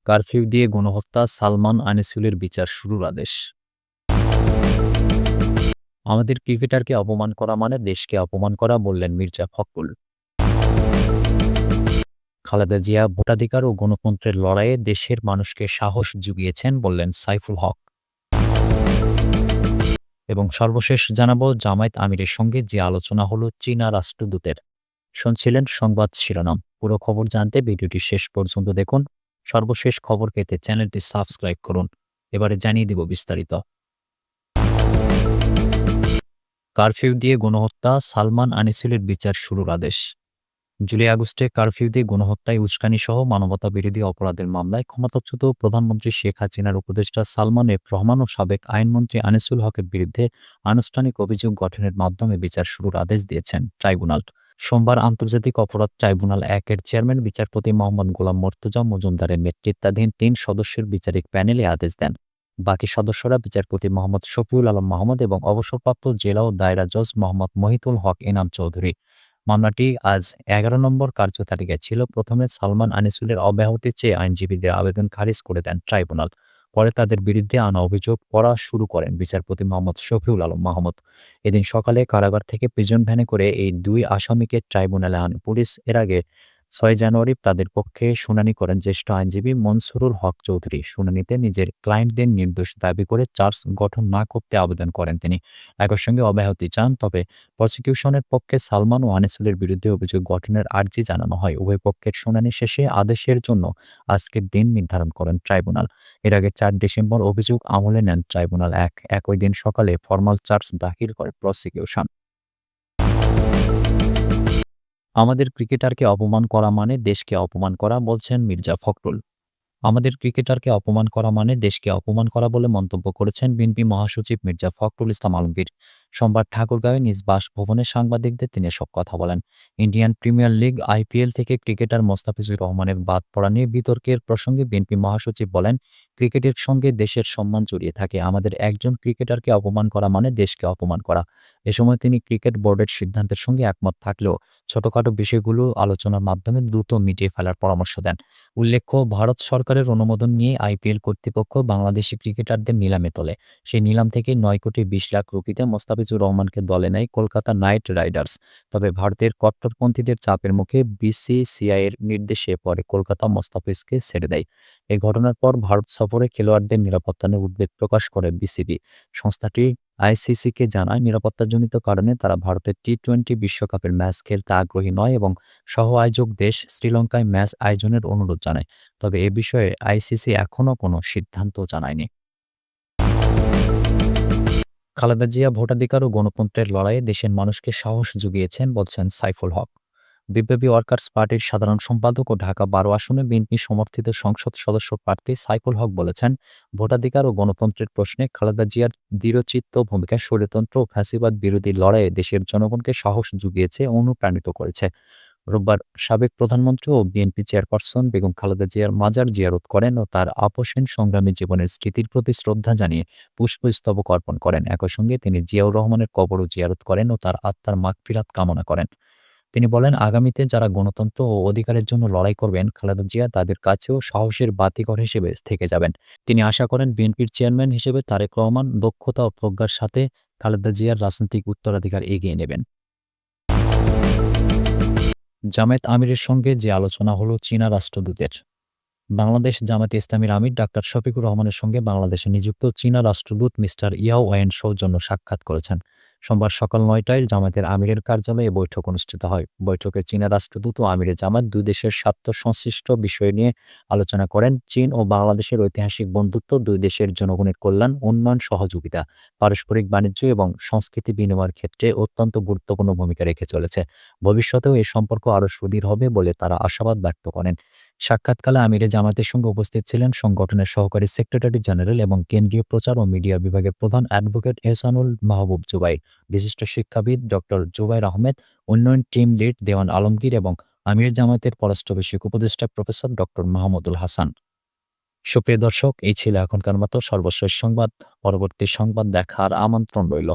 Curfew দিয়ে গণহত্যা, সালমান আনিসুলের বিচার শুরুর আদেশ। আমাদের ক্রিকেটারকে অপমান করা মানে দেশকে অপমান করা, বললেন মির্জা ফখরুল। খালেদা জিয়া ভোটাধিকার ও গণতন্ত্রের লড়াইয়ে দেশের মানুষকে সাহস জুগিয়েছেন, বললেন সাইফুল হক। এবং সর্বশেষ জানাবো, জামায়াত আমিরের সঙ্গে যে আলোচনা হলো চীনা রাষ্ট্রদূতের। শুনছিলেন সংবাদ শিরোনাম। পুরো খবর জানতে ভিডিওটি শেষ পর্যন্ত দেখুন। সর্বশেষ খবর পেতে চ্যানেলটি সাবস্ক্রাইব করুন। এবারে জানিয়ে দিব বিস্তারিত। কারফিউ দিয়ে গণহত্যা, সালমান আনিসুলের বিচার শুরুর আদেশ। জুলাই আগস্টে কারফিউ দিয়ে গণহত্যায় উস্কানিসহ মানবতাবিরোধী অপরাধের মামলায় ক্ষমতাচ্যুত প্রধানমন্ত্রী শেখ হাসিনার উপদেষ্টা সালমান এফ রহমান ও সাবেক আইনমন্ত্রী আনিসুল হকের বিরুদ্ধে আনুষ্ঠানিক অভিযোগ গঠনের মাধ্যমে বিচার শুরুর আদেশ দিয়েছেন ট্রাইব্যুনাল। সোমবার আন্তর্জাতিক অপরাধ ট্রাইব্যুনাল ১-এর চেয়ারম্যান বিচারপতি মোহাম্মদ গোলাম মর্তুজা মজুমদারের নেতৃত্বাধীন ৩ সদস্যের বিচারিক প্যানেলে আদেশ দেন। বাকি সদস্যরা বিচারপতি মোহাম্মদ শফিউল আলম মাহমুদ এবং অবসরপ্রাপ্ত জেলা ও দায়রা জজ মোহাম্মদ মহিতুল হক এনাম চৌধুরী। মামলাটি আজ ১১ নম্বর কার্যতালিকায় ছিল। প্রথমে সালমান আনিসুলের অব্যাহতি চেয়ে আইনজীবীদের আবেদন খারিজ করে দেন ট্রাইব্যুনাল। পরে তাদের বিরুদ্ধে আনা অভিযোগ পড়া শুরু করেন বিচারপতি মোহাম্মদ শফিউল আলম মাহমুদ। এদিন সকালে কারাগার থেকে প্রিজন ভ্যানে করে এই ২ আসামিকে ট্রাইব্যুনালে আনে পুলিশ। এর আগে ৬ জানুয়ারি তাদের পক্ষে শুনানি করেন জ্যেষ্ঠ আইনজীবী মনসুরুল হক চৌধুরী। শুনানিতে নিজের ক্লায়েন্টদের নির্দোষ দাবি করে চার্জ গঠন না করতে আবেদন করেন তিনি। একই সঙ্গে অব্যাহতি চান। তবে প্রসিকিউশনের পক্ষে সালমান ও আনিসুলের বিরুদ্ধে অভিযোগ গঠনের আর্জি জানানো হয়। উভয় পক্ষের শুনানি শেষে আদেশের জন্য আজকের দিন নির্ধারণ করেন ট্রাইব্যুনাল। এর আগে ৪ ডিসেম্বর অভিযোগ আমলে নেন ট্রাইব্যুনাল ১। একই দিন সকালে ফরমাল চার্জ দাখিল করে প্রসিকিউশন। আমাদের ক্রিকেটারকে অপমান করা মানে দেশকে অপমান করা, বলছেন মির্জা ফখরুল। আমাদের ক্রিকেটারকে অপমান করা মানে দেশকে অপমান করা বলে মন্তব্য করেছেন বিএনপি মহাসচিব মির্জা ফখরুল ইসলাম আলমগীর। সোমবার ঠাকুরগাঁওয়ে নিজ বাসভবনে সাংবাদিকদের তিনি এসব কথা বলেন। ইন্ডিয়ান প্রিমিয়ার লিগ আইপিএল থেকে ক্রিকেটার মোস্তাফিজুর রহমানের বাদ পড়া নিয়ে বিতর্কের প্রসঙ্গে বিএনপি মহাসচিব বলেন, ক্রিকেটের সঙ্গে দেশের সম্মান জড়িয়ে থাকে। আমাদের একজন ক্রিকেটারকে অপমান করা মানে দেশকে অপমান করা। এ সময় তিনি ক্রিকেট বোর্ডের সিদ্ধান্তের সঙ্গে একমত থাকলেও ছোটখাটো বিষয়গুলো আলোচনার মাধ্যমে দ্রুত মিটিয়ে ফেলার পরামর্শ দেন। উল্লেখ্য, ভারত সরকারের অনুমোদন নিয়ে আইপিএল কর্তৃপক্ষ বাংলাদেশি ক্রিকেটারদের নিলামে তোলে। সেই নিলাম থেকে ৯,২০,০০,০০০ রুপিতে মোস্তাফিজুর রহমানকে দলে নেয় কলকাতা নাইট রাইডার্স। তবে ভারতের কট্টরপন্থীদের চাপের মুখে বিসিসিআইয়ের নির্দেশে পরে কলকাতা মোস্তাফিজকে ছেড়ে দেয়। এ ঘটনার পর ভারত সফরে খেলোয়াড়দের নিরাপত্তা নিয়ে উদ্বেগ প্রকাশ করে বিসিবি। সংস্থাটি আইসিসিকে জানায়, নিরাপত্তাজনিত কারণে তারা ভারতের টি-২০ বিশ্বকাপের ম্যাচ খেলতে আগ্রহী নয় এবং সহ আয়োজক দেশ শ্রীলঙ্কায় ম্যাচ আয়োজনের অনুরোধ জানায়। তবে এ বিষয়ে আইসিসি এখনও কোনো সিদ্ধান্ত জানায়নি। খালেদা জিয়া ভোটাধিকার ও গণতন্ত্রের লড়াইয়ে দেশের মানুষকে সাহস জুগিয়েছেন, বলছেন সাইফুল হক। বিপ্লবী ওয়ার্কার্স পার্টির সাধারণ সম্পাদক ও ঢাকা ১২ আসনে বিএনপি সমর্থিত সংসদ সদস্য প্রার্থী সাইফুল হক বলেছেন, ভোটাধিকার ও গণতন্ত্রের প্রশ্নে খালেদা জিয়ার দৃঢ়চিত্ত ভূমিকা স্বৈরতন্ত্র ও ফ্যাসিবাদ বিরোধী লড়াইয়ে দেশের জনগণকে সাহস জুগিয়েছে ও অনুপ্রাণিত করেছে। রোববার সাবেক প্রধানমন্ত্রী ও বিএনপি চেয়ারপারসন বেগম খালেদা জিয়ার মাজার জিয়ারত করেন ও তার আপসহীন সংগ্রামী জীবনের স্মৃতির প্রতি শ্রদ্ধা জানিয়ে পুষ্পস্তবক অর্পণ করেন। একই সঙ্গে তিনি জিয়াউর রহমানের কবরও জিয়ারত করেন ও তার আত্মার মাগফিরাত কামনা করেন। তিনি বলেন, আগামীতে যারা গণতন্ত্র ও অধিকারের জন্য লড়াই করবেন, খালেদা জিয়া তাদের কাছেও সাহসের বাতিঘর হিসেবে থেকে যাবেন। তিনি আশা করেন বিএনপির চেয়ারম্যান হিসেবে তারেক রহমান দক্ষতা ও প্রজ্ঞার সাথে খালেদা জিয়ার রাজনৈতিক উত্তরাধিকার এগিয়ে নেবেন। জামায়াত আমিরের সঙ্গে যে আলোচনা হলো চীনা রাষ্ট্রদূতের। বাংলাদেশ জামায়াতে ইসলামীর আমির ডাক্তার শফিকুর রহমানের সঙ্গে বাংলাদেশে নিযুক্ত চীনা রাষ্ট্রদূত মিস্টার ইয়াও ওয়েন সৌজন্য সাক্ষাৎ করেছেন। সোমবার সকাল ৯টায় জামায়াতের আমিরের কার্যালয়ে বৈঠক অনুষ্ঠিত হয়। বৈঠকে চীনা রাষ্ট্রদূত ও আমিরে জামায়াত দুই দেশের স্বার্থ সংশ্লিষ্ট বিষয় নিয়ে আলোচনা করেন। চীন ও বাংলাদেশের ঐতিহাসিক বন্ধুত্ব, দুই দেশের জনগণের কল্যাণ, উন্নয়ন সহযোগিতা, পারস্পরিক বাণিজ্য এবং সংস্কৃতি বিনিময়ের ক্ষেত্রে অত্যন্ত গুরুত্বপূর্ণ ভূমিকা রেখে চলেছে। ভবিষ্যতেও এই সম্পর্ক আরও সুদৃঢ় হবে বলে তারা আশাবাদ ব্যক্ত করেন। সাক্ষাৎকালে আমিরে জামায়াতের সঙ্গে উপস্থিত ছিলেন সংগঠনের সহকারী সেক্রেটারি জেনারেল এবং কেন্দ্রীয় প্রচার ও মিডিয়া বিভাগের প্রধান অ্যাডভোকেট এহসানুল মাহবুব জুবাইর, বিশিষ্ট শিক্ষাবিদ ডক্টর জুবাইর আহমেদ, উন্নয়ন টিম লিড দেওয়ান আলমগীর এবং আমিরে জামায়াতের পররাষ্ট্র বিষয়ক উপদেষ্টা প্রফেসর ডক্টর মাহমুদুল হাসান। সুপ্রিয় দর্শক, এই ছিল এখনকার মতো সর্বশেষ সংবাদ। পরবর্তী সংবাদ দেখার আমন্ত্রণ রইল।